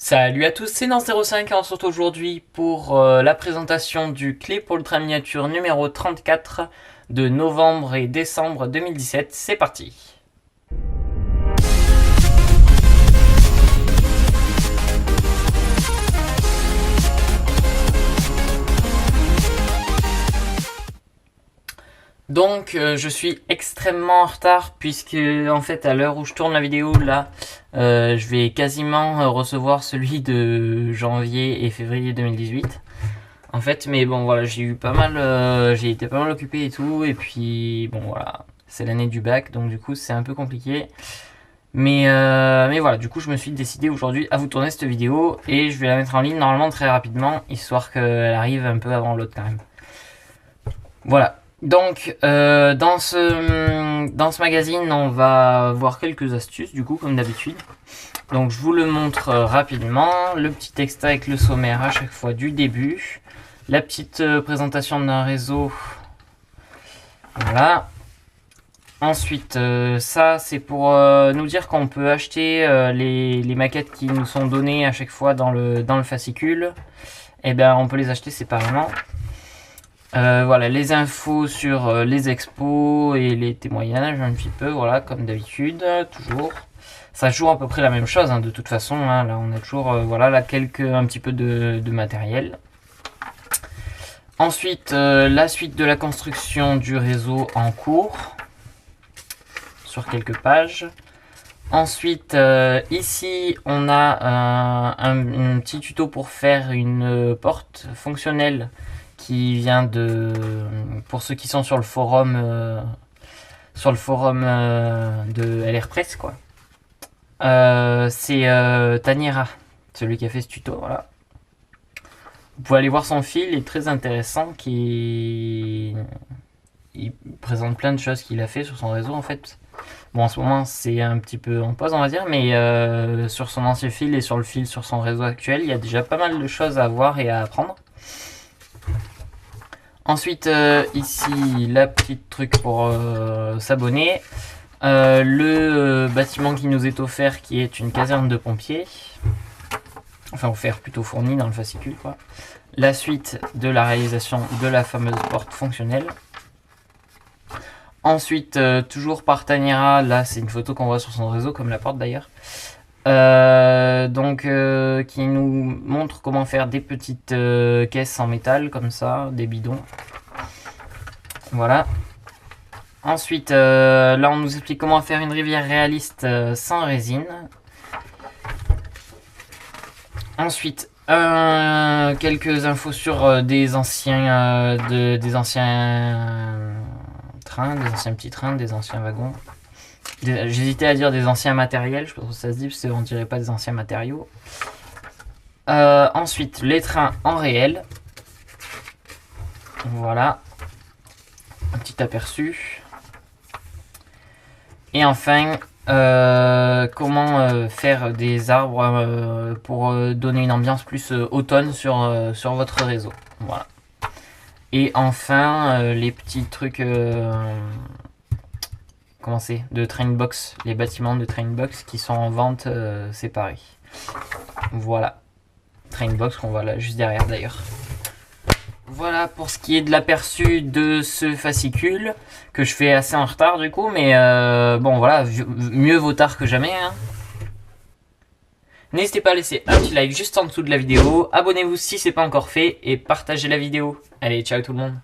Salut à tous, c'est Nance05 et on se retrouve aujourd'hui pour la présentation du clé pour le train miniature numéro 34 de novembre et décembre 2017. C'est parti! Donc je suis extrêmement en retard puisque en fait à l'heure où je tourne la vidéo là je vais quasiment recevoir celui de janvier et février 2018 en fait, mais bon voilà, j'ai été pas mal occupé et tout, et puis bon voilà, c'est l'année du bac donc du coup c'est un peu compliqué, mais voilà, du coup je me suis décidé aujourd'hui à vous tourner cette vidéo et je vais la mettre en ligne normalement très rapidement histoire qu'elle arrive un peu avant l'autre quand même. Voilà. Donc dans ce magazine on va voir quelques astuces du coup comme d'habitude. Donc je vous le montre rapidement, le petit texte avec le sommaire à chaque fois du début, la petite présentation d'un réseau, voilà. Ensuite ça c'est pour nous dire qu'on peut acheter les maquettes qui nous sont données à chaque fois dans le fascicule, et bien on peut les acheter séparément. Voilà, les infos sur les expos et les témoignages un petit peu, voilà, comme d'habitude, toujours. Ça joue à peu près la même chose, hein, de toute façon, hein, là on a toujours, voilà, là un petit peu de matériel. Ensuite, la suite de la construction du réseau en cours, sur quelques pages. Ensuite, ici, on a un petit tuto pour faire une porte fonctionnelle qui vient pour ceux qui sont sur le forum de LRPress, quoi. C'est Taniera, celui qui a fait ce tuto, voilà. Vous pouvez aller voir son fil, il est très intéressant, il présente plein de choses qu'il a fait sur son réseau en fait. Bon, en ce moment c'est un petit peu en pause on va dire, mais sur son ancien fil et sur le fil sur son réseau actuel, il y a déjà pas mal de choses à voir et à apprendre. Ensuite, ici, la petite truc pour s'abonner. Le bâtiment qui nous est offert, qui est une caserne de pompiers. Enfin, offert, plutôt fourni dans le fascicule, quoi. La suite de la réalisation de la fameuse porte fonctionnelle. Ensuite, toujours par Taniera, là, c'est une photo qu'on voit sur son réseau, comme la porte d'ailleurs. Qui nous montre comment faire des petites caisses en métal comme ça, des bidons, voilà. Ensuite là on nous explique comment faire une rivière réaliste sans résine. Ensuite quelques infos sur des anciens trains, des anciens petits trains, des anciens wagons. J'hésitais à dire des anciens matériels, je pense que ça se dit, parce qu'on dirait pas des anciens matériaux. Ensuite, les trains en réel. Voilà. Un petit aperçu. Et enfin, comment faire des arbres pour donner une ambiance plus automne sur votre réseau. Voilà. Et enfin, les petits trucs... comment c'est, de Trainbox, les bâtiments de Trainbox qui sont en vente séparés. Voilà, Trainbox qu'on voit là juste derrière d'ailleurs. Voilà pour ce qui est de l'aperçu de ce fascicule que je fais assez en retard du coup, mais bon voilà, mieux vaut tard que jamais, hein. N'hésitez pas à laisser un petit like juste en dessous de la vidéo, abonnez-vous si c'est pas encore fait et partagez la vidéo. Allez, ciao tout le monde.